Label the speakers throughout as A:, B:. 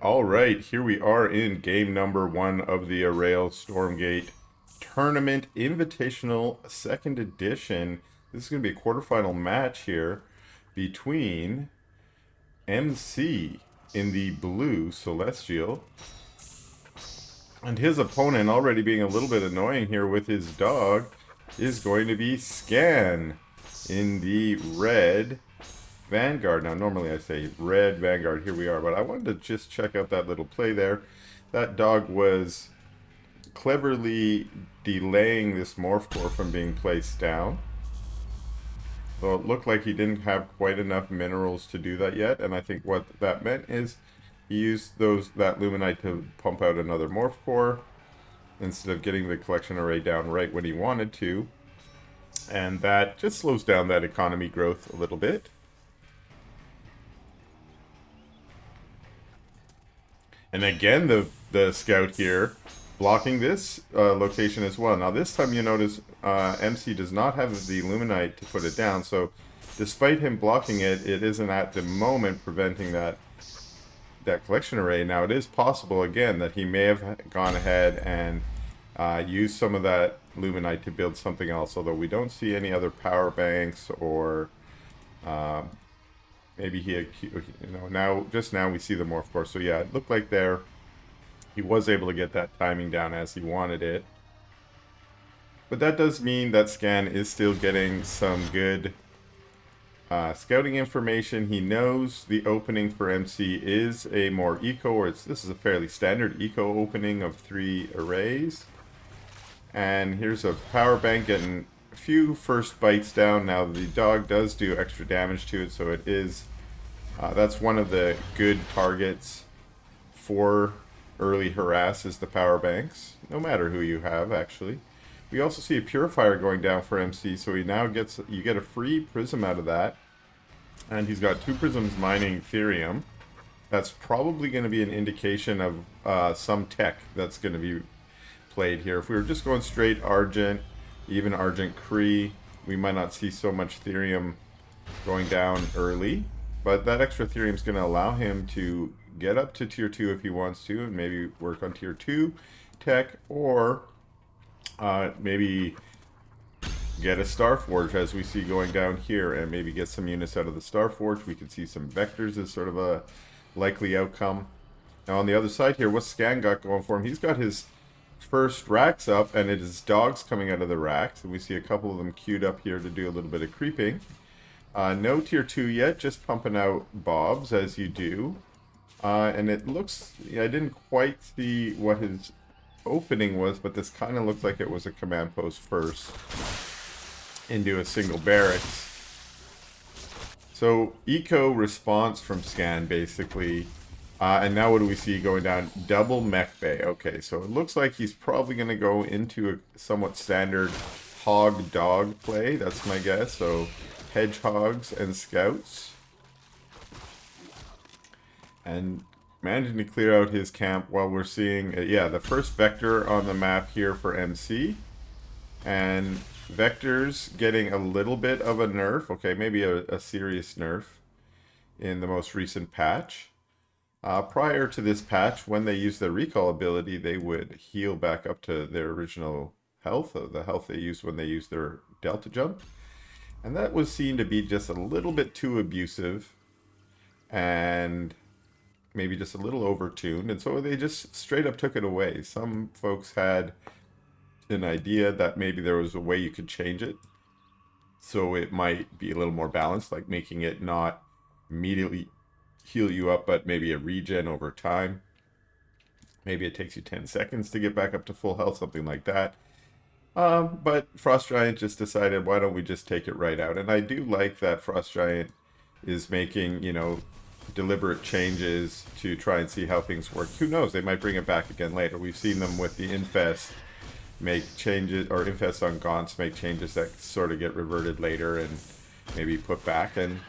A: All right, here we are in game number 1 of the Aureil Stormgate Tournament Invitational Second Edition. This is going to be a quarterfinal match here between MC in the blue Celestial and his opponent, already being a little bit annoying here with his dog, is going to be Scan in the red Vanguard. Now, normally I say red Vanguard. Here we are, but I wanted to just check out that little play there. That dog was cleverly delaying this Morph Core from being placed down. So it looked like he didn't have quite enough minerals to do that yet, and I think what that meant is he used that Luminite to pump out another Morph Core instead of getting the collection array down right when he wanted to. And that just slows down that economy growth a little bit. And again, the scout here blocking this location as well. Now this time you notice MC does not have the Luminite to put it down, so despite him blocking it, it isn't at the moment preventing that collection array. Now it is possible, again, that he may have gone ahead and used some of that Luminite to build something else, although we don't see any other power banks or maybe he, just now we see the Morph Core. So yeah, it looked like there he was able to get that timing down as he wanted it. But that does mean that Scan is still getting some good scouting information. He knows the opening for MC is a more eco, or this is a fairly standard eco opening of 3 arrays. And here's a power bank getting a few first bites down. Now the dog does do extra damage to it, so it is that's one of the good targets for early harass, is the power banks, no matter who you have, actually. We also see a purifier going down for MC, so he now you get a free prism out of that, and he's got 2 prisms mining Therium. That's probably going to be an indication of some tech that's going to be played here. If we were just going straight Argent, even Argent Cree, we might not see so much Therium going down early, but that extra Therium is going to allow him to get up to tier 2 if he wants to, and maybe work on tier 2 tech, or maybe get a Starforge, as we see going down here, and maybe get some units out of the Starforge. We could see some vectors as sort of a likely outcome. Now on the other side here, what's Scan got going for him? He's got his first racks up, and it is dogs coming out of the racks, and we see a couple of them queued up here to do a little bit of creeping. No tier 2 yet, just pumping out Bobs as you do. And it looks, I didn't quite see what his opening was, but this kind of looked like it was a command post first into a single barracks. So eco response from Scan, basically. And now what do we see going down? Double mech bay. Okay, so it looks like he's probably going to go into a somewhat standard hog dog play. That's my guess. So hedgehogs and scouts. And managing to clear out his camp while we're seeing, the first vector on the map here for MC. And vectors getting a little bit of a nerf. Okay, maybe a serious nerf in the most recent patch. Prior to this patch, when they used their recall ability, they would heal back up to their original health, the health they used when they used their Delta Jump. And that was seen to be just a little bit too abusive and maybe just a little overtuned, and so they just straight up took it away. Some folks had an idea that maybe there was a way you could change it so it might be a little more balanced, like making it not immediately heal you up, but maybe a regen over time. Maybe it takes you 10 seconds to get back up to full health, something like that. But Frost Giant just decided, why don't we just take it right out? And I do like that Frost Giant is making, deliberate changes to try and see how things work. Who knows, they might bring it back again later. We've seen them with the Infest make changes, or Infest on Gaunts make changes that sort of get reverted later and maybe put back. And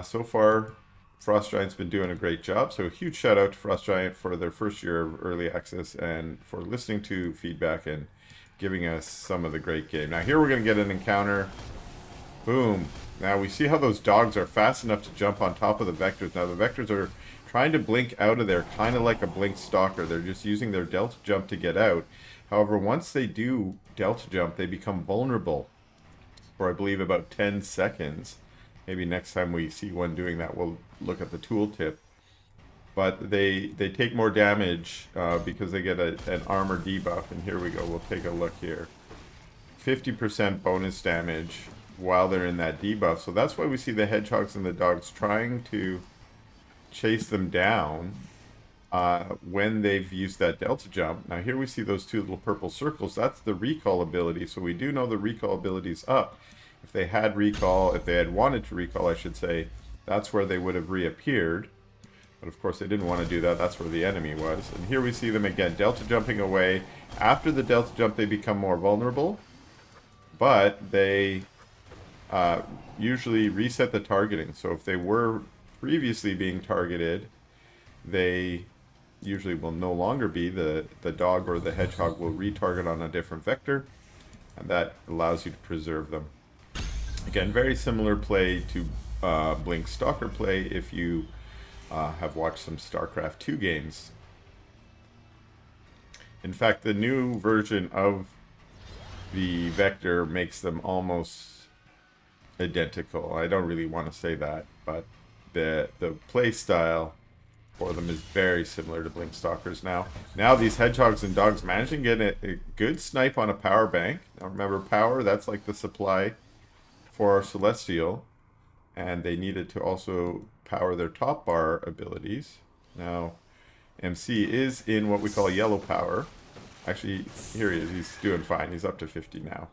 A: so far, Frost Giant's been doing a great job. So a huge shout out to Frost Giant for their first year of early access and for listening to feedback and giving us some of the great game. Now here we're going to get an encounter. Boom. Now we see how those dogs are fast enough to jump on top of the vectors. Now the vectors are trying to blink out of there, kind of like a blink stalker. They're just using their delta jump to get out. However, once they do delta jump, they become vulnerable for, I believe, about 10 seconds. Maybe next time we see one doing that, we'll look at the tooltip. But they take more damage because they get an armor debuff. And here we go. We'll take a look here. 50% bonus damage while they're in that debuff. So that's why we see the hedgehogs and the dogs trying to chase them down when they've used that delta jump. Now here we see those two little purple circles. That's the recall ability. So we do know the recall ability is up. If they had recall, if they had wanted to recall, I should say, that's where they would have reappeared. But of course they didn't want to do that. That's where the enemy was. And here we see them again, delta jumping away. After the delta jump, they become more vulnerable. But they usually reset the targeting. So if they were previously being targeted, they usually will no longer be. The dog or the hedgehog will retarget on a different vector. And that allows you to preserve them. Again, very similar play to Blink Stalker play if you have watched some StarCraft 2 games. In fact, the new version of the vector makes them almost identical. I don't really want to say that, but the play style for them is very similar to Blink Stalkers now. Now these hedgehogs and dogs managing to get a good snipe on a power bank. Now remember, power, that's like the supply for our Celestial. And they needed to also power their top bar abilities. Now, MC is in what we call yellow power. Actually, here he is. He's doing fine. He's up to 50 now.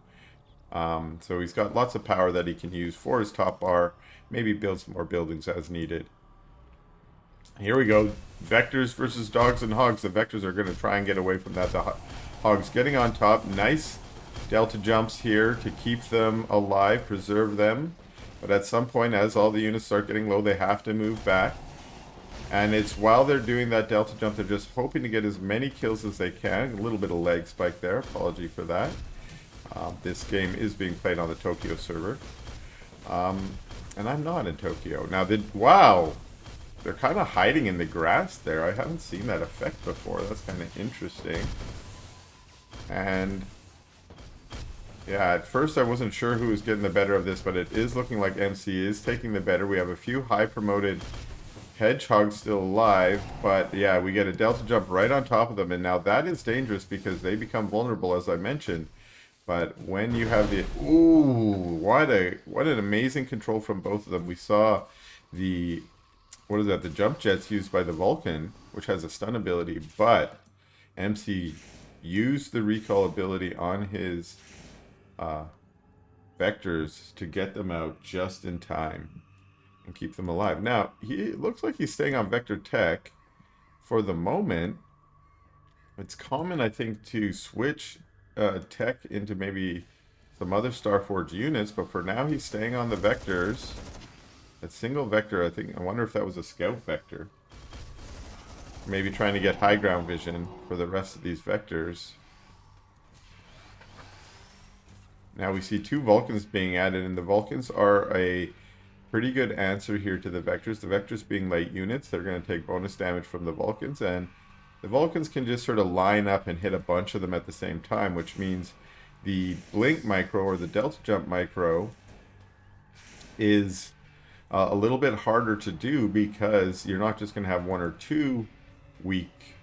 A: So he's got lots of power that he can use for his top bar. Maybe build some more buildings as needed. Here we go. Vectors versus dogs and hogs. The vectors are going to try and get away from that. The hogs getting on top. Nice delta jumps here to keep them alive, preserve them. But at some point, as all the units start getting low, they have to move back. And it's while they're doing that delta jump, they're just hoping to get as many kills as they can. A little bit of leg spike there. Apology for that. This game is being played on the Tokyo server. And I'm not in Tokyo. Now, wow! They're kind of hiding in the grass there. I haven't seen that effect before. That's kind of interesting. And yeah, at first I wasn't sure who was getting the better of this, but it is looking like MC is taking the better. We have a few high promoted hedgehogs still alive, but yeah, we get a delta jump right on top of them, and now that is dangerous because they become vulnerable, as I mentioned. But when you have the what an amazing control from both of them. We saw the the jump jets used by the Vulcan, which has a stun ability, but MC used the recall ability on his vectors to get them out just in time and keep them alive. Now, he looks like he's staying on vector tech for the moment. It's common, I think, to switch tech into maybe some other Starforge units, but for now he's staying on the vectors. That single vector, I wonder if that was a scout vector. Maybe trying to get high ground vision for the rest of these vectors. Now we see two Vulcans being added, and the Vulcans are a pretty good answer here to the Vectors. The Vectors being light units, they're going to take bonus damage from the Vulcans, and the Vulcans can just sort of line up and hit a bunch of them at the same time, which means the Blink micro or the Delta Jump micro is a little bit harder to do because you're not just going to have one or two weak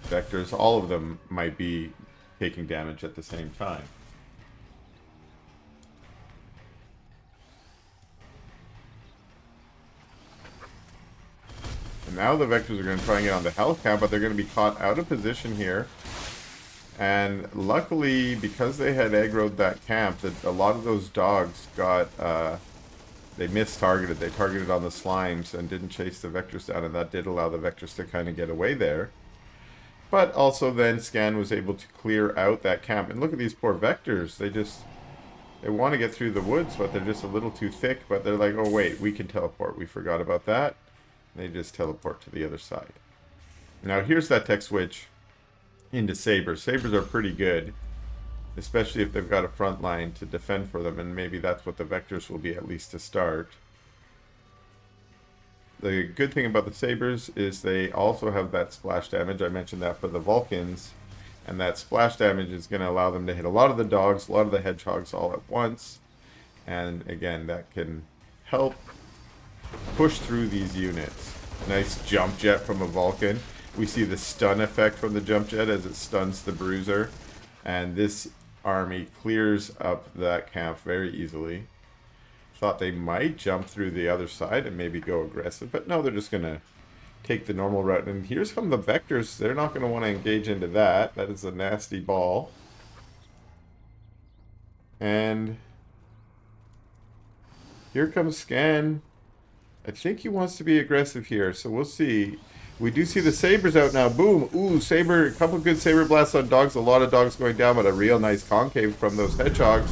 A: Vectors. All of them might be taking damage at the same time. And now the Vectors are going to try and get on the health count, but they're going to be caught out of position here. And luckily, because they had aggroed that camp, that a lot of those dogs got, they mistargeted. They targeted on the slimes and didn't chase the Vectors down, and that did allow the Vectors to kind of get away there. But also then Scan was able to clear out that camp. And look at these poor Vectors. They want to get through the woods, but they're just a little too thick. But they're like, oh wait, we can teleport. We forgot about that. They just teleport to the other side. Now here's that tech switch into Sabers. Sabers are pretty good, especially if they've got a front line to defend for them, and maybe that's what the Vectors will be, at least to start. the good thing about the Sabers is they also have that splash damage. I mentioned that for the Vulcans. And that splash damage is going to allow them to hit a lot of the dogs, a lot of the hedgehogs all at once. And again, that can help push through these units. Nice jump jet from a Vulcan. We see the stun effect from the jump jet as it stuns the bruiser. And this army clears up that camp very easily. Thought they might jump through the other side and maybe go aggressive, but no, they're just going to take the normal route. And here's come the vectors. They're not going to want to engage into that. That is a nasty ball. And here comes Scan. I think he wants to be aggressive here, so we'll see. We do see the Sabers out now. Boom. Ooh, Saber. A couple good Saber blasts on dogs. A lot of dogs going down, but a real nice concave from those hedgehogs.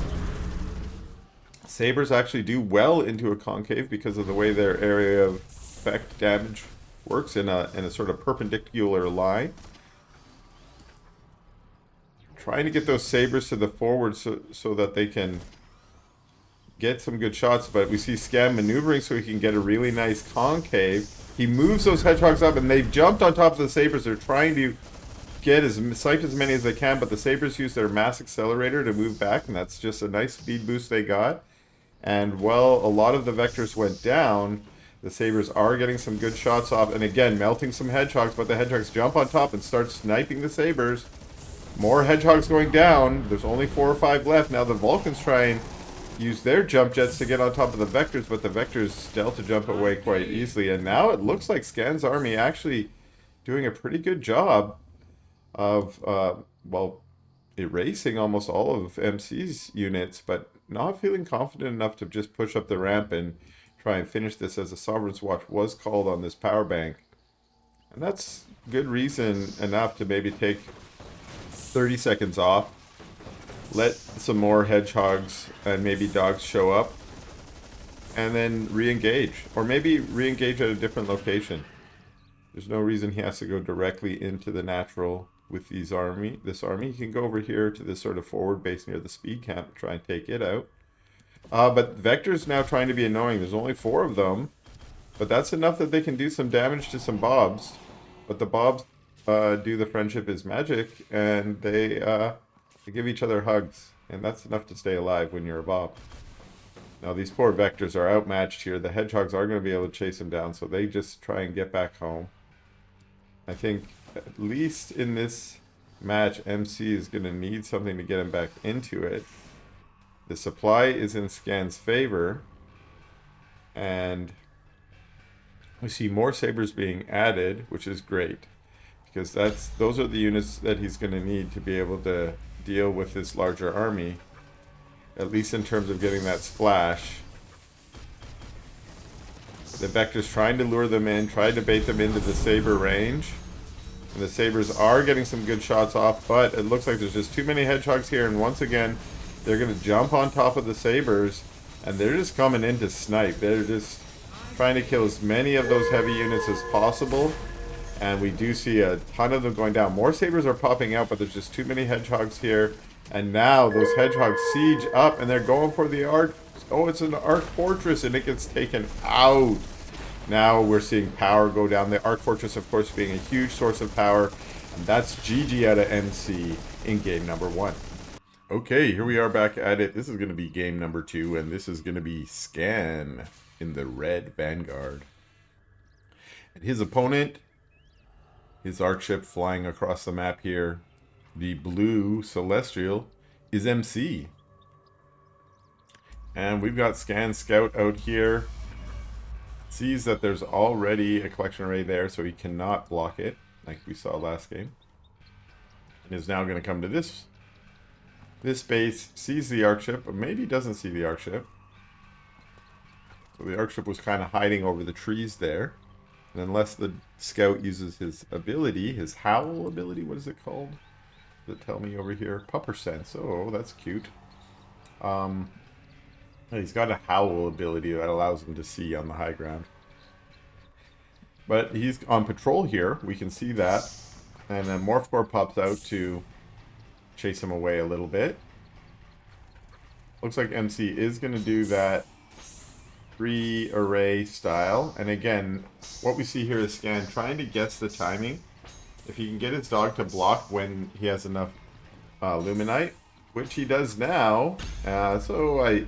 A: Sabers actually do well into a concave because of the way their area of effect damage works in a sort of perpendicular line. Trying to get those Sabers to the forward so that they can get some good shots, but we see Scam maneuvering so he can get a really nice concave. He moves those hedgehogs up and they've jumped on top of the Sabers. They're trying to get snipe as many as they can, but the Sabers use their mass accelerator to move back, and that's just a nice speed boost they got. And while a lot of the vectors went down, the Sabers are getting some good shots off, and again, melting some hedgehogs, but the hedgehogs jump on top and start sniping the Sabers. More hedgehogs going down. There's only 4 or 5 left. Now the Vulcans try and use their jump jets to get on top of the vectors, but the vectors stealth to jump away quite easily. And now it looks like Scan's army actually doing a pretty good job of, well, erasing almost all of MC's units, but not feeling confident enough to just push up the ramp and try and finish this, as a Sovereign's Watch was called on this power bank. And that's good reason enough to maybe take 30 seconds off, let some more hedgehogs and maybe dogs show up, and then re-engage. Or maybe re-engage at a different location. There's no reason he has to go directly into the natural with this army. He can go over here to this sort of forward base near the speed camp and try and take it out. But Vector's now trying to be annoying. There's only 4 of them, but that's enough that they can do some damage to some Bobs. But the Bobs do the friendship is magic, and they give each other hugs, and that's enough to stay alive when you're a Bob. Now these poor Vectors are outmatched here. The Hedgehogs are going to be able to chase them down, so they just try and get back home. I think at least in this match, MC is going to need something to get him back into it. The supply is in Scan's favor, and we see more Sabers being added, which is great, because those are the units that he's going to need to be able to deal with this larger army, at least in terms of getting that splash. The Vector's trying to lure them in, trying to bait them into the Saber range. And the Sabers are getting some good shots off, but it looks like there's just too many Hedgehogs here, and once again, they're going to jump on top of the Sabers, and they're just coming in to snipe. They're just trying to kill as many of those heavy units as possible, and we do see a ton of them going down. More Sabers are popping out, but there's just too many Hedgehogs here, and now those Hedgehogs siege up, and they're going for the Arc. Oh, it's an Arc Fortress, and it gets taken out. Now we're seeing power go down. The Arc Fortress, of course, being a huge source of power, and that's GG out of MC in game number 1. Okay, here we are back at it. This is going to be game number 2, and this is going to be Scan in the red Vanguard. And his opponent, his Archship flying across the map here, the blue Celestial, is MC. And we've got Scan Scout out here. Sees that there's already a collection array there, so he cannot block it, like we saw last game. And is now going to come to this base, sees the Archship, but maybe doesn't see the Archship. So the Archship was kind of hiding over the trees there. And unless the Scout uses his ability, his Howl ability, what is it called? Does it tell me over here? Pupper Sense. Oh, that's cute. He's got a Howl ability that allows him to see on the high ground. But he's on patrol here. We can see that. And then Morph Core pops out to chase him away a little bit. Looks like MC is going to do that 3 array style. And again, what we see here is Scan trying to guess the timing. If he can get his dog to block when he has enough Luminite, which he does now. So I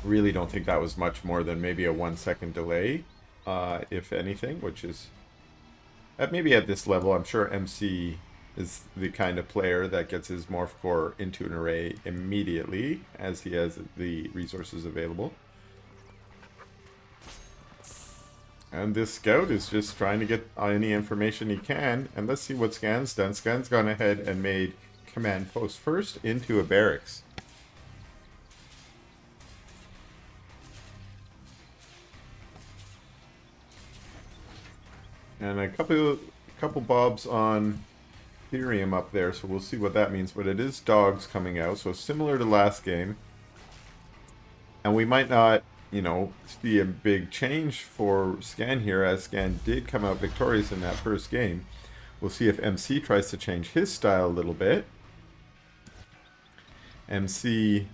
A: really don't think that was much more than maybe a 1 second delay, if anything, which is maybe at this level. I'm sure MC is the kind of player that gets his Morph Core into an array immediately as he has the resources available. And this scout is just trying to get any information he can. And let's see what Scan's done. Scan's gone ahead and made command post first into a barracks. And a couple bobs on Ethereum up there, so we'll see what that means. But it is dogs coming out, so similar to last game. And we might not, you know, see a big change for Scan here, as Scan did come out victorious in that first game. We'll see if MC tries to change his style a little bit. MC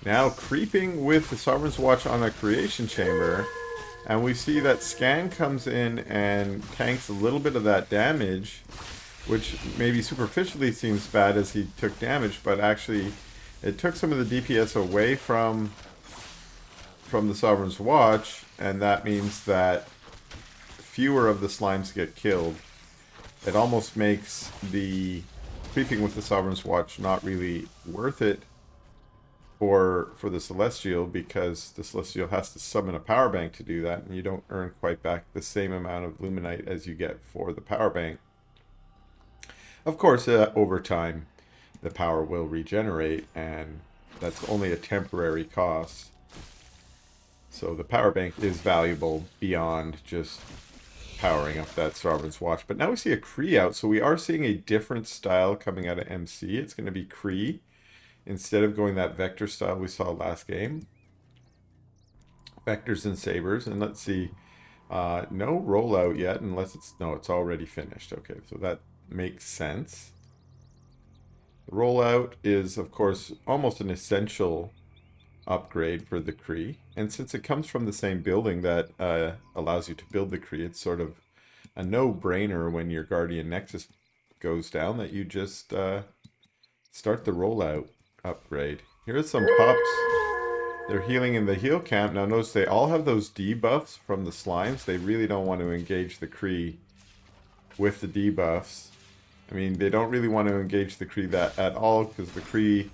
A: now creeping with the Sovereign's Watch on a creation chamber. And we see that Scan comes in and tanks a little bit of that damage, which maybe superficially seems bad as he took damage, but actually it took some of the DPS away from the Sovereign's Watch, and that means that fewer of the slimes get killed. It almost makes the creeping with the Sovereign's Watch not really worth it for the Celestial, because the Celestial has to summon a power bank to do that, and you don't earn quite back the same amount of Luminite as you get for the power bank. Of course, over time, the power will regenerate, and that's only a temporary cost. So the power bank is valuable beyond just powering up that Sovereign's Watch. But now we see a Kree out, so we are seeing a different style coming out of MC. It's going to be Kree, instead of going that vector style we saw last game. Vectors and sabers, and let's see, no rollout yet, unless it's already finished. Okay, so that makes sense. The rollout is, of course, almost an essential upgrade for the Kree, and since it comes from the same building that allows you to build the Kree, it's sort of a no-brainer when your Guardian Nexus goes down that you just start the rollout upgrade. Here are some pups. They're healing in the heal camp. Now notice they all have those debuffs from the slimes. They really don't want to engage the Kree with the debuffs. I mean, they don't really want to engage the Kree that at all, because the Kree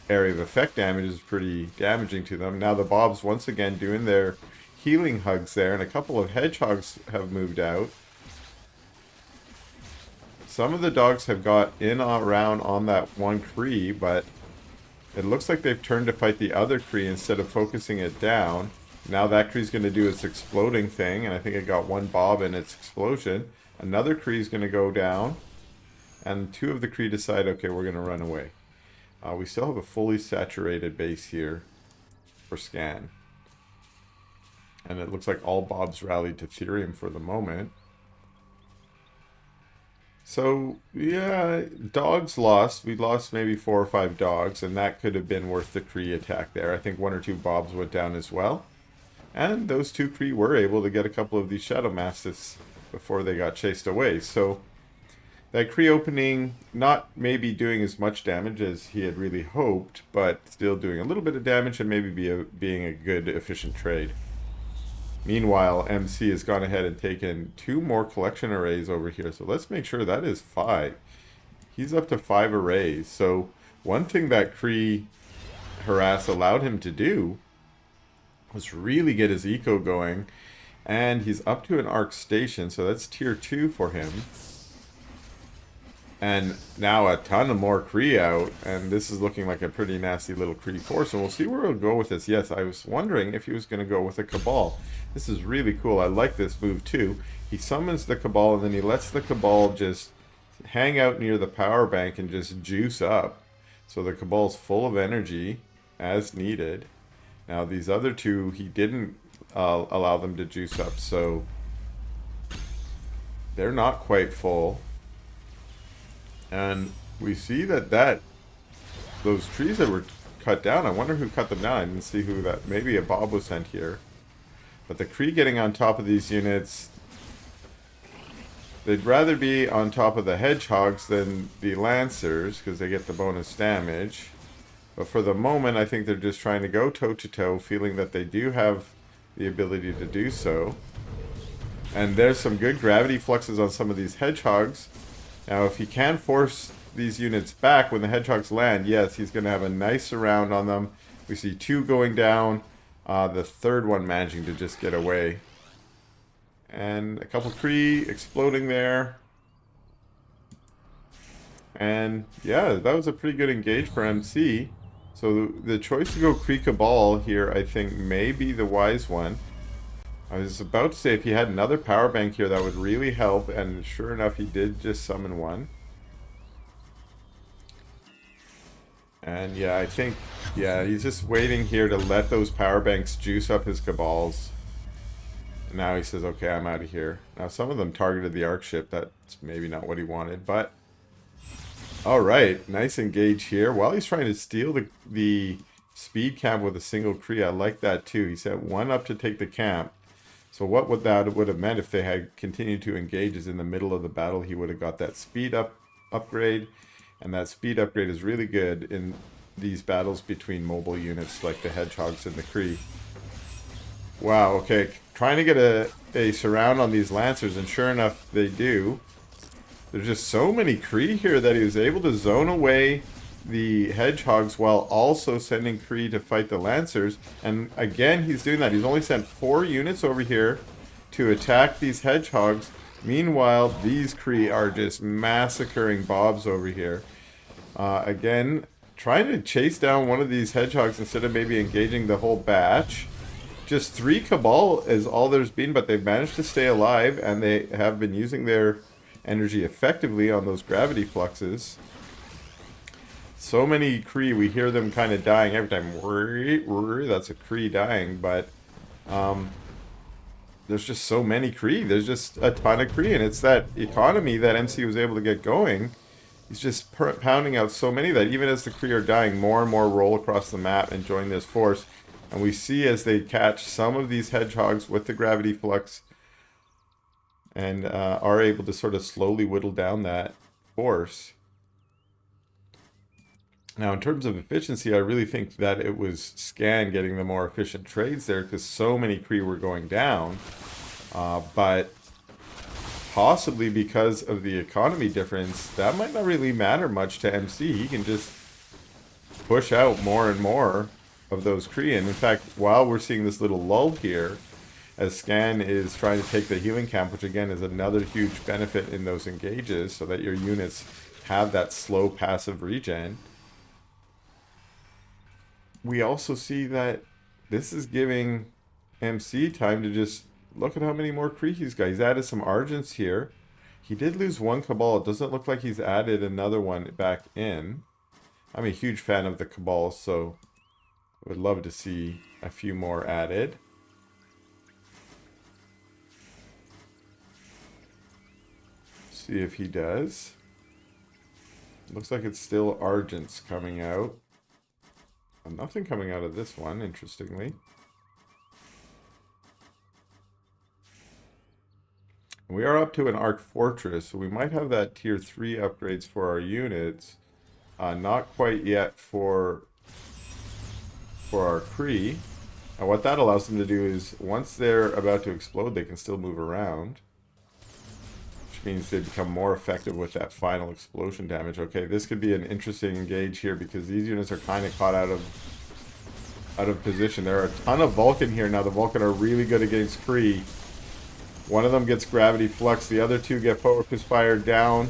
A: area of effect damage is pretty damaging to them. Now the Bobs once again doing their healing hugs there, and a couple of hedgehogs have moved out. Some of the dogs have got in around on that one Kree, but it looks like they've turned to fight the other Kree instead of focusing it down. Now that Kree's going to do its exploding thing, and I think it got one Bob in its explosion. Another Kree's going to go down, and two of the Kree decide, okay, we're going to run away. We still have a fully saturated base here for Scan. And it looks like all Bobs rallied to Therium for the moment. So, yeah, dogs lost. We lost maybe 4 or 5 dogs, and that could have been worth the Kree attack there. I think 1 or 2 Bobs went down as well. And those 2 Kree were able to get a couple of these Shadow Mastiffs before they got chased away. So, that Kree opening, not maybe doing as much damage as he had really hoped, but still doing a little bit of damage and maybe being a good, efficient trade. Meanwhile, MC has gone ahead and taken 2 more collection arrays over here. So let's make sure that is 5. He's up to 5 arrays. So one thing that Kree harass allowed him to do was really get his eco going. And he's up to an arc station, so that's tier 2 for him. And now a ton of more Kree out, and this is looking like a pretty nasty little Kree force, and we'll see where he'll go with this. Yes, I was wondering if he was going to go with a Cabal. This is really cool. I like this move too. He summons the Cabal, and then he lets the Cabal just hang out near the power bank and just juice up. So the Cabal's full of energy as needed. Now these other 2, he didn't allow them to juice up, so they're not quite full. And we see that those trees that were cut down. I wonder who cut them down. I didn't see who that... Maybe a Bob was sent here. But the Kree getting on top of these units... They'd rather be on top of the Hedgehogs than the Lancers, because they get the bonus damage. But for the moment, I think they're just trying to go toe-to-toe, feeling that they do have the ability to do so. And there's some good gravity fluxes on some of these Hedgehogs. Now, if he can force these units back when the Hedgehogs land, yes, he's going to have a nice surround on them. We see 2 going down, the third one managing to just get away. And a couple Kree exploding there. And yeah, that was a pretty good engage for MC. So the choice to go Kree Cabal here, I think, may be the wise one. I was about to say if he had another power bank here, that would really help. And sure enough, he did just summon one. And yeah, I think, yeah, he's just waiting here to let those power banks juice up his Cabals. Now he says, okay, I'm out of here. Now, some of them targeted the Arc ship. That's maybe not what he wanted, but... Alright, nice engage here. While he's trying to steal the speed camp with a single Kree, I like that too. He sent one up to take the camp. So what would that would have meant if they had continued to engage is in the middle of the battle, he would have got that speed upgrade. And that speed upgrade is really good in these battles between mobile units like the Hedgehogs and the Kree. Wow, okay. Trying to get a surround on these Lancers, and sure enough, they do. There's just so many Kree here that he was able to zone away the Hedgehogs while also sending Kree to fight the Lancers. And again, he's doing that. He's only sent 4 units over here to attack these Hedgehogs. Meanwhile, these Kree are just massacring Bobs over here. Again, trying to chase down one of these Hedgehogs instead of maybe engaging the whole batch. Just 3 Cabal is all there's been, but they've managed to stay alive, and they have been using their energy effectively on those gravity fluxes. So many Kree, we hear them kind of dying every time. That's a Kree dying, but there's just so many Kree. There's just a ton of Kree, and it's that economy that MC was able to get going. He's just pounding out so many that even as the Kree are dying, more and more roll across the map and join this force. And we see as they catch some of these Hedgehogs with the gravity flux and are able to sort of slowly whittle down that force. Now, in terms of efficiency, I really think that it was Scan getting the more efficient trades there because so many Kree were going down. But possibly because of the economy difference, that might not really matter much to MC. He can just push out more and more of those Kree. And in fact, while we're seeing this little lull here, as Scan is trying to take the healing camp, which again is another huge benefit in those engages, so that your units have that slow passive regen. We also see that this is giving MC time to just look at how many more Kree he's got. He's added some Argents here. He did lose 1 Cabal. It doesn't look like he's added another one back in. I'm a huge fan of the Cabal, so I would love to see a few more added. See if he does. Looks like it's still Argents coming out. Nothing coming out of this one, interestingly. We are up to an Arc Fortress, so we might have that tier 3 upgrades for our units. Not quite yet for our Kree. And what that allows them to do is, once they're about to explode, they can still move around. Which means they become more effective with that final explosion damage. Okay, this could be an interesting engage here, because these units are kind of caught out of position. There are a ton of Vulcan here now. The Vulcan are really good against Kree. One of them gets gravity flux. The other 2 get focus fire down.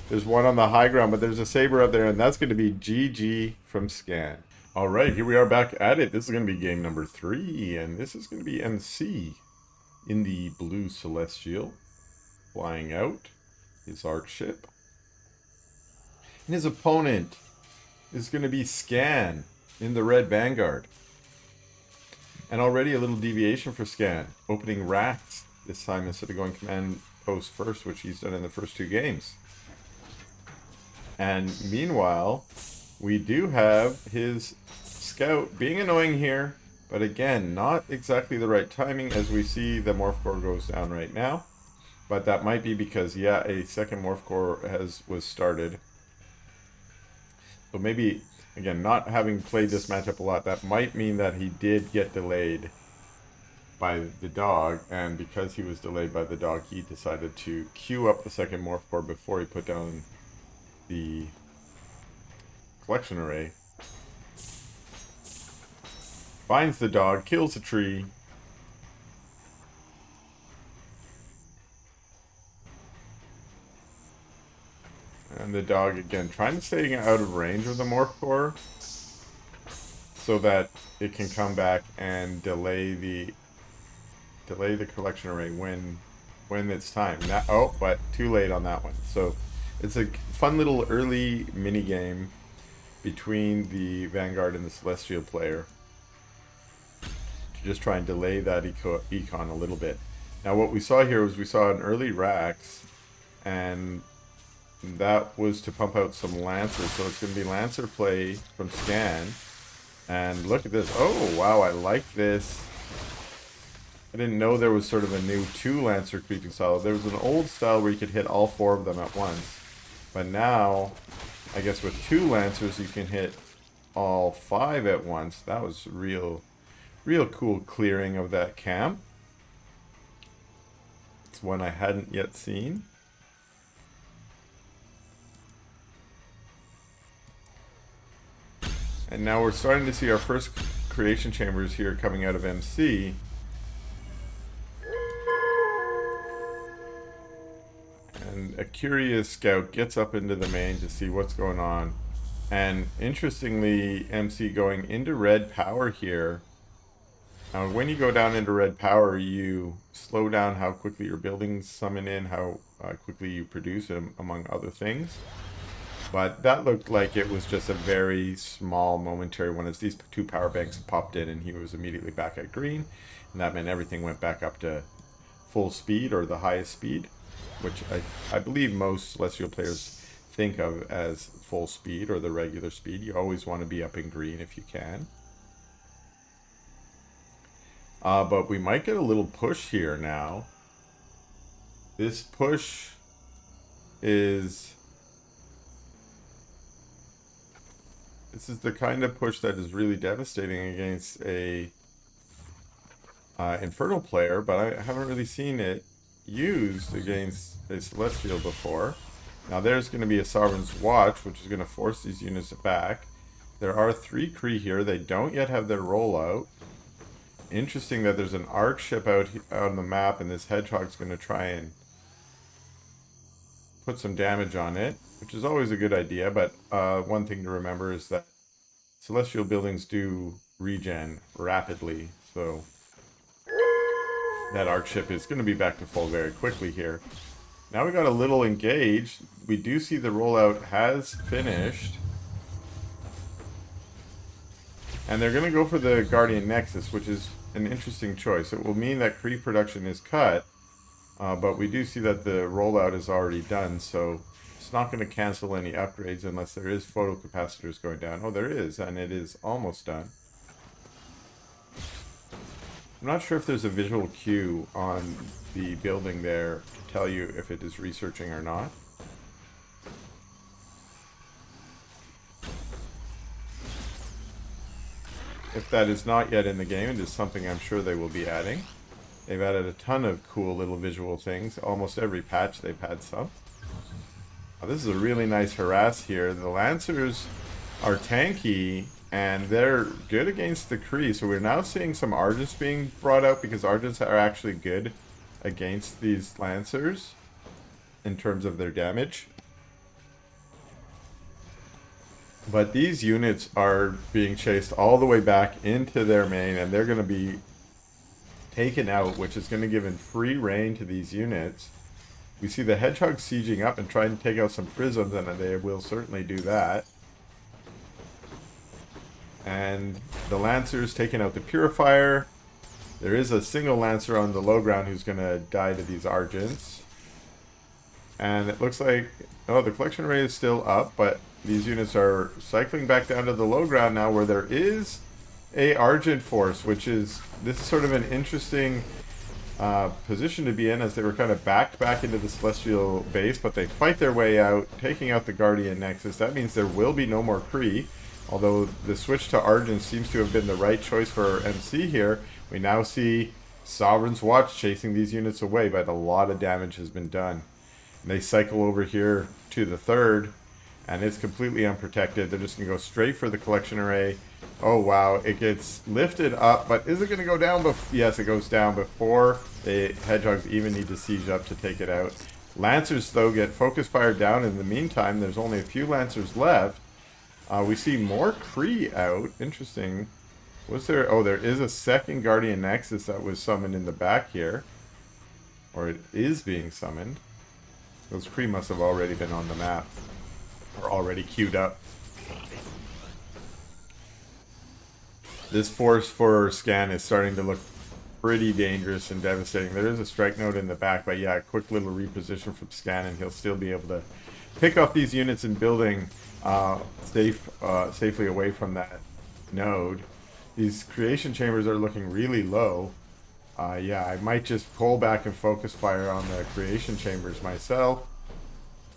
A: There's one on the high ground, but there's a Saber up there, and that's going to be GG from Scan. All right, here we are back at it. This is going to be game number 3, and this is going to be MC in the blue Celestial, flying out his Arc ship. And his opponent is going to be Scan in the red Vanguard. And already a little deviation for Scan, opening racks this time instead of going command post first, which he's done in the first 2 games. And meanwhile, we do have his scout being annoying here, but again, not exactly the right timing as we see the Morph Core goes down right now. But that might be because, yeah, a second Morph Core was started. So maybe, again, not having played this matchup a lot, that might mean that he did get delayed by the dog, and because he was delayed by the dog, he decided to queue up the second Morph Core before he put down the collection array. Finds the dog, kills the tree. And the dog, again, trying to stay out of range of the Morph Core so that it can come back and delay the collection array when it's time. Now, oh, but too late on that one. So it's a fun little early mini game between the Vanguard and the Celestial player to just try and delay that econ a little bit. Now what we saw here was we saw an early Rax, and that was to pump out some Lancers. So it's going to be Lancer play from Scan. And look at this. Oh, wow, I like this. I didn't know there was sort of a new 2 Lancer creeping style. There was an old style where you could hit all 4 of them at once. But now, I guess with 2 Lancers you can hit all 5 at once. That was real cool clearing of that camp. It's one I hadn't yet seen. And now we're starting to see our first creation chambers here coming out of MC. And a curious scout gets up into the main to see what's going on. And interestingly, MC going into red power here. Now when you go down into red power, you slow down how quickly your buildings summon in, how quickly you produce them, among other things. But that looked like it was just a very small momentary one as these 2 power banks popped in and he was immediately back at green. And that meant everything went back up to full speed, or the highest speed, which I believe most Celestial players think of as full speed or the regular speed. You always want to be up in green if you can. But we might get a little push here now. This push is... This is the kind of push that is really devastating against a Infernal player, but I haven't really seen it used against a Celestial before. Now there's going to be a Sovereign's Watch, which is going to force these units back. There are 3 Kree here. They don't yet have their rollout. Interesting that there's an Arc ship out on the map, and this Hedgehog's going to try and put some damage on it, which is always a good idea, but one thing to remember is that Celestial buildings do regen rapidly, so that Arc ship is going to be back to full very quickly here. Now we got a little engaged. We do see the rollout has finished. And they're going to go for the Guardian Nexus, which is an interesting choice. It will mean that Kree production is cut, but we do see that the rollout is already done, so it's not going to cancel any upgrades unless there is photocapacitors going down. Oh, there is, and it is almost done. I'm not sure if there's a visual cue on the building there to tell you if it is researching or not. If that is not yet in the game, it is something I'm sure they will be adding. They've added a ton of cool little visual things. Almost every patch they've had some. This is a really nice harass here. The Lancers are tanky, and they're good against the Kree. So we're now seeing some Argents being brought out, because Argents are actually good against these Lancers in terms of their damage. But these units are being chased all the way back into their main, and they're going to be taken out, which is going to give free reign to these units. We see the Hedgehog sieging up and trying to take out some prisms, and they will certainly do that. And the Lancers taking out the Purifier. There is a single Lancer on the low ground who's going to die to these Argents. And it looks like, oh, the collection array is still up, but these units are cycling back down to the low ground now, where there is a Argent force, which is, this is sort of an interesting position to be in, as they were kind of backed back into the Celestial base, but they fight their way out, taking out the Guardian Nexus. That means there will be no more Kree, although the switch to Argent seems to have been the right choice for MC here. We now see Sovereign's Watch chasing these units away, but a lot of damage has been done. And they cycle over here to the third, and it's completely unprotected. They're just going to go straight for the collection array. Oh wow, it gets lifted up, but is it going to go down? Yes, it goes down before the Hedgehogs even need to siege up to take it out. Lancers, though, get focus fire down. In the meantime, there's only a few Lancers left. We see more Kree out. Interesting. Was there... Oh, there is a second Guardian Nexus that was summoned in the back here. Or it is being summoned. Those Kree must have already been on the map. Or already queued up. This force for Scan is starting to look pretty dangerous and devastating. There is a strike node in the back, but yeah, a quick little reposition from Scan, and he'll still be able to pick off these units in building safely away from that node. These creation chambers are looking really low. Yeah, I might just pull back and focus fire on the creation chambers myself.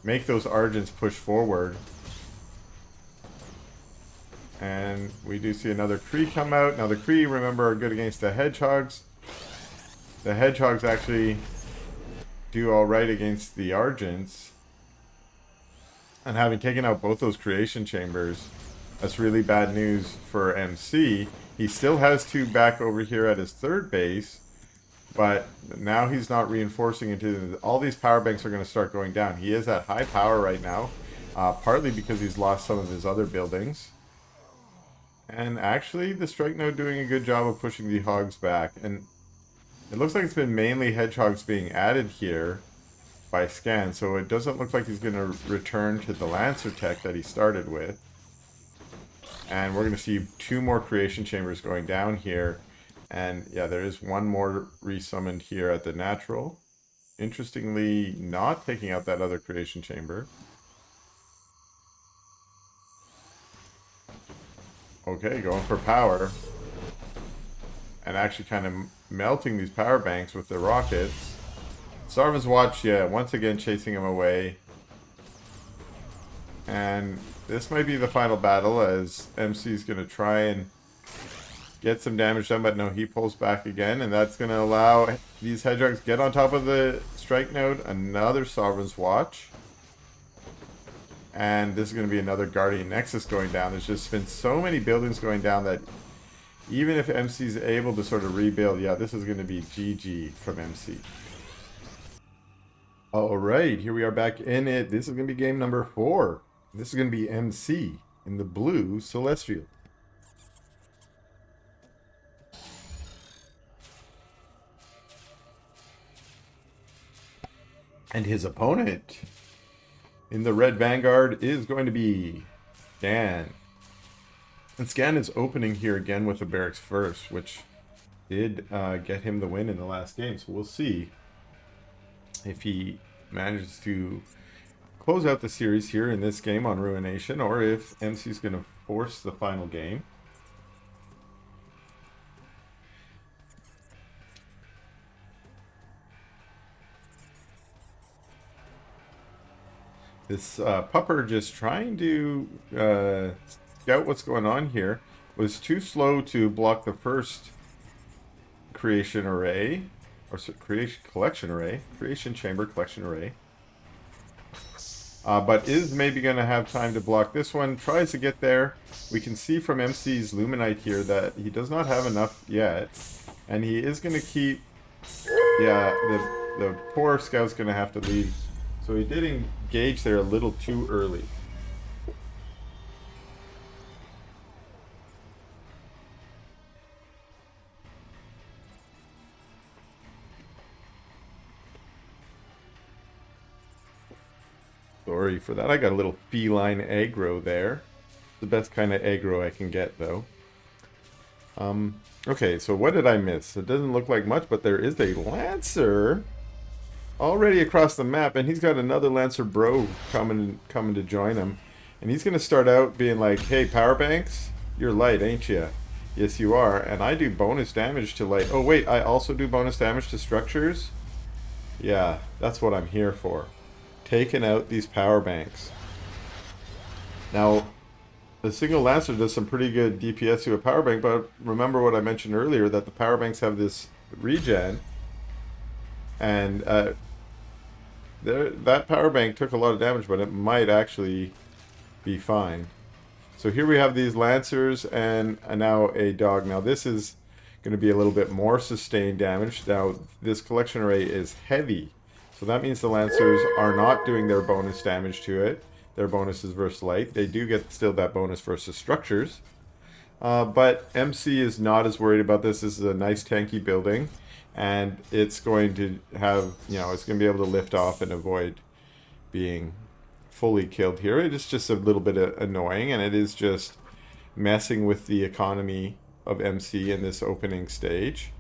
A: Make those Argents push forward. And we do see another Kree come out. Now the Kree, remember, are good against the Hedgehogs. The Hedgehogs actually do alright against the Argents. And having taken out both those creation chambers, that's really bad news for MC. He still has two back over here at his third base, but now he's not reinforcing into... All these power banks are going to start going down. He is at high power right now, partly because he's lost some of his other buildings. And actually, the strike node doing a good job of pushing the Hogs back. And it looks like it's been mainly Hedgehogs being added here by Scan, so it doesn't look like he's going to return to the Lancer tech that he started with. And we're going to see two more creation chambers going down here. And yeah, there is one more resummoned here at the natural. Interestingly, not taking out that other creation chamber. Okay, going for power. And actually kind of melting these power banks with the rockets. Sovereign's Watch, yeah, once again chasing him away. And this might be the final battle, as MC's going to try and get some damage done, but no, he pulls back again, and that's going to allow these Hedgehogs to get on top of the strike node. Another Sovereign's Watch. And this is going to be another Guardian Nexus going down. There's just been so many buildings going down that even if MC's able to sort of rebuild, yeah, this is going to be GG from MC. Alright, here we are back in it. This is going to be game number 4. This is going to be MC in the blue Celestial. And his opponent in the red Vanguard is going to be Scan. And Scan is opening here again with a Barracks first, which did get him the win in the last game. So we'll see if he manages to close out the series here in this game on Ruination, or if MC's going to force the final game. This pupper, just trying to scout what's going on here, was too slow to block the first creation array, or creation collection array, creation chamber collection array. But is maybe going to have time to block this one. Tries to get there. We can see from MC's Luminite here that he does not have enough yet, and he is going to keep. Yeah, the poor scout's going to have to leave. So he did engage there a little too early. Sorry for that. I got a little feline aggro there. The best kind of aggro I can get, though. Okay, so what did I miss? It doesn't look like much, but there is a Lancer already across the map, and he's got another Lancer bro coming to join him. And he's going to start out being like, hey, power banks, you're light, ain't ya? Yes, you are. And I do bonus damage to light. Oh, wait, I also do bonus damage to structures? Yeah, that's what I'm here for. Taking out these power banks. Now, the single Lancer does some pretty good DPS to a power bank, but remember what I mentioned earlier, that the power banks have this regen. And that power bank took a lot of damage, but it might actually be fine. So here we have these Lancers and now a dog. Now this is going to be a little bit more sustained damage. Now this collection array is heavy. So that means the Lancers are not doing their bonus damage to it. Their bonus is versus light. They do get still that bonus versus structures. But MC is not as worried about this. This is a nice tanky building. And it's going to have, it's going to be able to lift off and avoid being fully killed here. It is just a little bit annoying, and it is just messing with the economy of MC in this opening stage.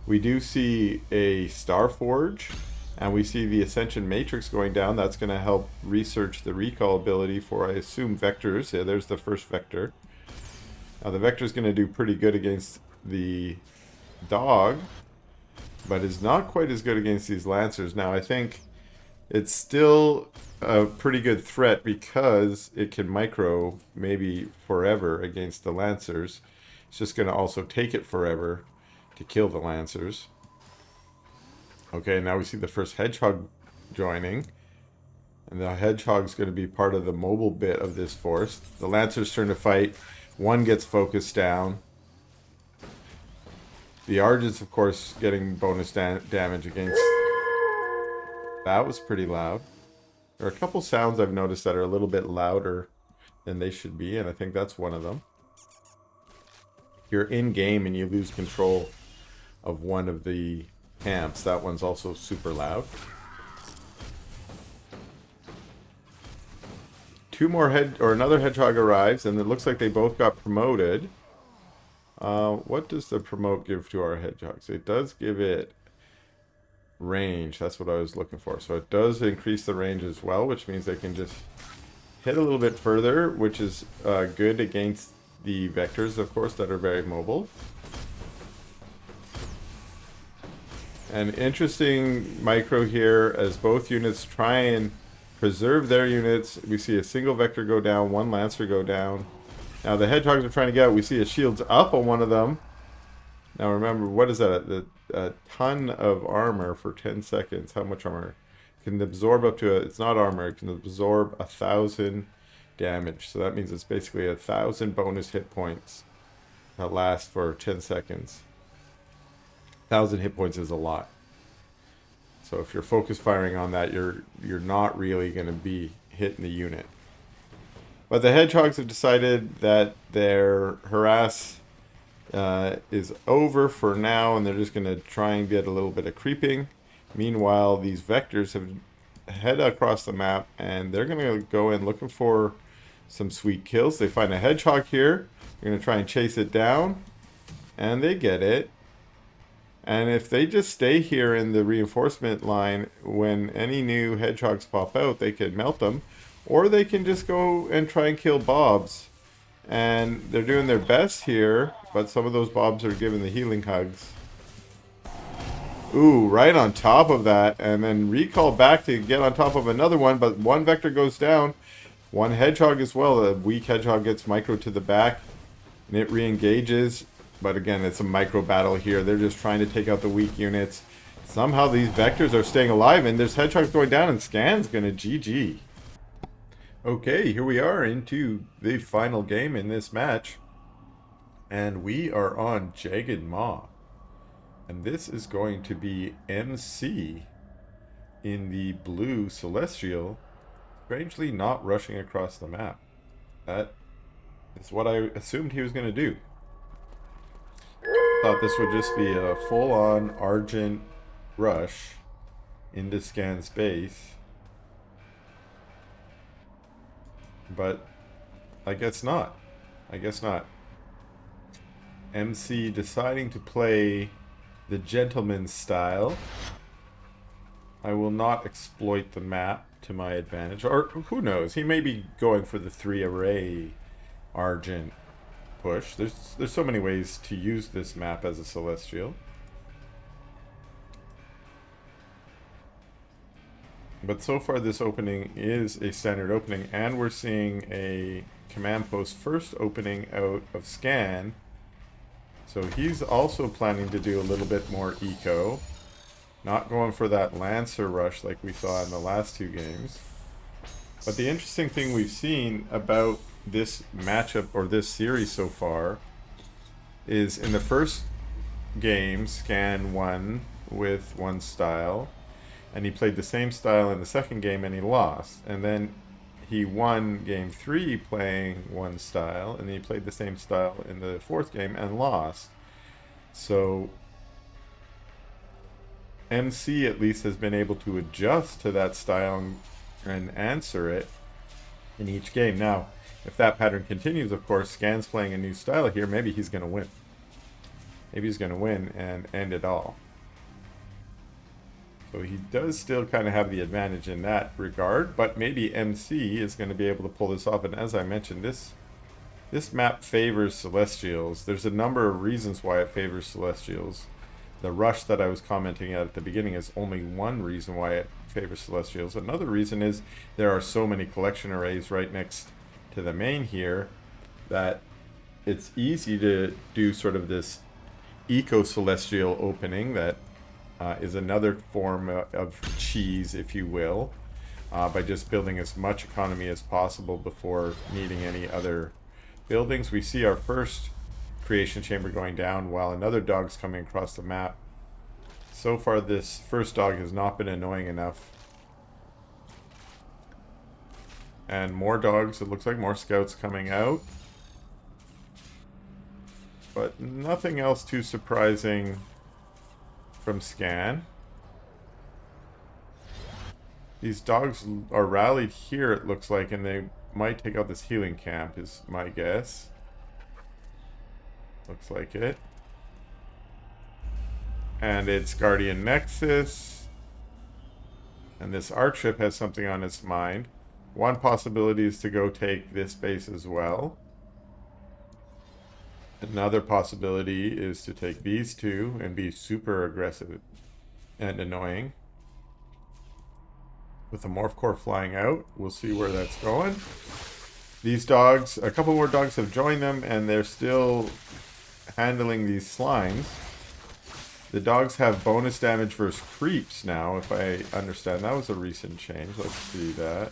A: We do see a Star Forge, and we see the Ascension Matrix going down. That's going to help research the recall ability for, I assume, vectors. Yeah, there's the first vector. Now the vector is going to do pretty good against the dog, but is not quite as good against these Lancers. Now I think it's still a pretty good threat because it can micro maybe forever against the Lancers. It's just going to also take it forever to kill the Lancers. Okay, now we see the first Hedgehog joining. And the Hedgehog's going to be part of the mobile bit of this force. The Lancer's turn to fight. One gets focused down. The Argent's, of course, getting bonus damage against... That was pretty loud. There are a couple sounds I've noticed that are a little bit louder than they should be, and I think that's one of them. You're in-game and you lose control of one of the camps. That one's also super loud. Another Hedgehog arrives, and it looks like they both got promoted. What does the promote give to our Hedgehogs? It does give it range. That's what I was looking for. So it does increase the range as well, which means they can just hit a little bit further, which is good against the vectors, of course, that are very mobile. An interesting micro here as both units try and preserve their units. We see a single vector go down, one Lancer go down. Now the Hedgehogs are trying to get out. We see a shield's up on one of them. Now remember, what is that? A ton of armor for 10 seconds. How much armor? It can absorb up to it's not armor, it can absorb 1,000 damage. So that means it's basically 1,000 bonus hit points that last for 10 seconds. 1,000 hit points is a lot. So if you're focus firing on that, you're not really going to be hitting the unit. But the Hedgehogs have decided that their harass is over for now, and they're just going to try and get a little bit of creeping. Meanwhile, these vectors have head across the map, and they're going to go in looking for some sweet kills. They find a Hedgehog here. They're going to try and chase it down, and they get it. And if they just stay here in the reinforcement line, when any new Hedgehogs pop out, they can melt them. Or they can just go and try and kill Bobs. And they're doing their best here, but some of those Bobs are giving the healing hugs. Ooh, right on top of that. And then recall back to get on top of another one, but one vector goes down. One Hedgehog as well. The weak Hedgehog gets micro to the back, and it re-engages. But again, it's a micro battle here. They're just trying to take out the weak units. Somehow these vectors are staying alive, and there's Hedgehogs going down, and Scan's gonna GG. Okay, here we are into the final game in this match. And we are on Jagged Maw. And this is going to be MC in the blue Celestial, strangely not rushing across the map. That is what I assumed he was going to do. Thought this would just be a full-on Argent rush into Scan's base. But I guess not. I guess not. MC deciding to play the gentleman's style. I will not exploit the map to my advantage. Or who knows? He may be going for the 3 array Argent push. There's so many ways to use this map as a Celestial. But so far this opening is a standard opening, and we're seeing a command post first opening out of Scan. So he's also planning to do a little bit more eco. Not going for that Lancer rush like we saw in the last two games. But the interesting thing we've seen about this matchup, or this series so far, is in the first game, Scan won with one style. And he played the same style in the second game and he lost. And then he won game 3 playing one style, and then he played the same style in the fourth game and lost. So MC at least has been able to adjust to that style and answer it in each game. Now, if that pattern continues, of course, Scan's playing a new style here, maybe he's going to win. Maybe he's going to win and end it all. So he does still kind of have the advantage in that regard, but maybe MC is going to be able to pull this off. And as I mentioned, this map favors Celestials. There's a number of reasons why it favors Celestials. The rush that I was commenting at the beginning is only one reason why it favors Celestials. Another reason is there are so many collection arrays right next to the main here that it's easy to do sort of this eco-Celestial opening that is another form of cheese, if you will, by just building as much economy as possible before needing any other buildings. We see our first creation chamber going down while another dog's coming across the map. So far this first dog has not been annoying enough. And more dogs, it looks like more scouts coming out. But nothing else too surprising from Scan. These dogs are rallied here, it looks like, and they might take out this healing camp, is my guess. Looks like it. And it's Guardian Nexus. And this Archship has something on its mind. One possibility is to go take this base as well. Another possibility is to take these two and be super aggressive and annoying. With the Morph Core flying out, we'll see where that's going. These dogs, a couple more dogs have joined them, and they're still handling these slimes. The dogs have bonus damage versus creeps now, if I understand. That was a recent change. Let's see that.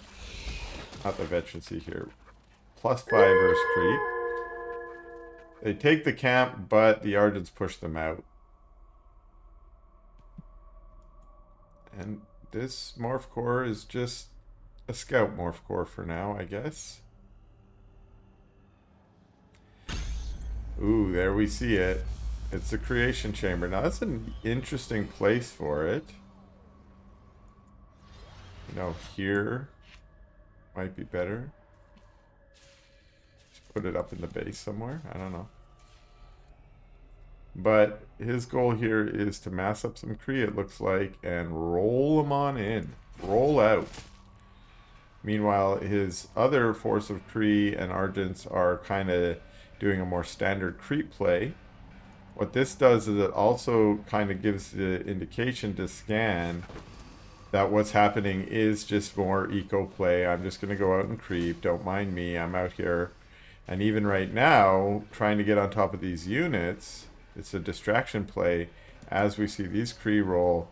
A: Not the veterancy here. +5 versus creep. They take the camp, but the Argents push them out. And this Morph Core is just a Scout Morph Core for now, I guess. Ooh, there we see it. It's the Creation Chamber. Now, that's an interesting place for it. You know, here might be better. Put it up in the base somewhere. I don't know. But his goal here is to mass up some Kree, it looks like, and roll them on in. Roll out. Meanwhile, his other force of Kree and Argents are kind of doing a more standard creep play. What this does is it also kind of gives the indication to Scan that what's happening is just more eco play. I'm just going to go out and creep. Don't mind me. I'm out here. And even right now, trying to get on top of these units, it's a distraction play. As we see these Kree roll,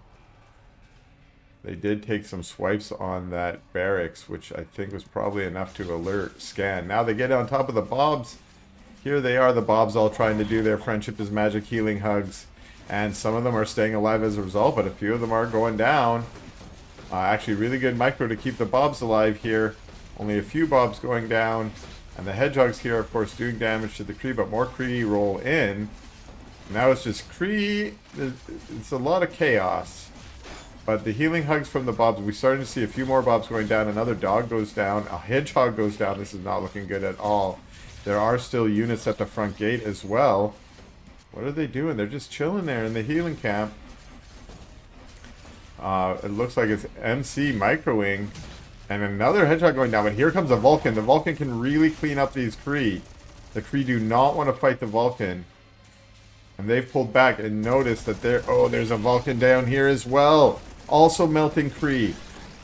A: they did take some swipes on that barracks, which I think was probably enough to alert Scan. Now they get on top of the Bobs. Here they are, the Bobs all trying to do their friendship is magic healing hugs. And some of them are staying alive as a result, but a few of them are going down. Actually, really good micro to keep the Bobs alive here. Only a few Bobs going down. And the Hedgehogs here, of course, doing damage to the Kree, but more Kree roll in. Now it's just Kree. It's a lot of chaos. But the healing hugs from the Bobs, we're starting to see a few more Bobs going down. Another dog goes down. A Hedgehog goes down. This is not looking good at all. There are still units at the front gate as well. What are they doing? They're just chilling there in the healing camp. It looks like it's MC microing. And another Hedgehog going down. But here comes a Vulcan. The Vulcan can really clean up these Kree. The Kree do not want to fight the Vulcan. And they've pulled back and noticed that there... Oh, there's a Vulcan down here as well. Also melting Kree.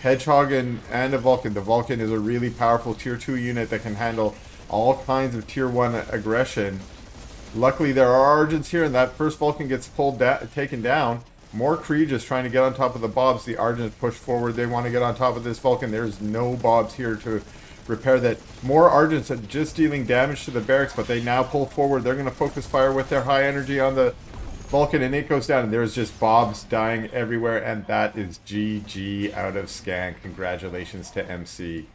A: Hedgehog and a Vulcan. The Vulcan is a really powerful tier 2 unit that can handle all kinds of tier 1 aggression. Luckily, there are Argents here, and that first Vulcan gets taken down. More Kree just trying to get on top of the Bobs. The Argents push forward. They want to get on top of this Vulcan. There's no Bobs here to repair that. More Argents are just dealing damage to the barracks, but they now pull forward. They're going to focus fire with their high energy on the Vulcan, and it goes down. And there's just Bobs dying everywhere, and that is GG out of Scan. Congratulations to MC.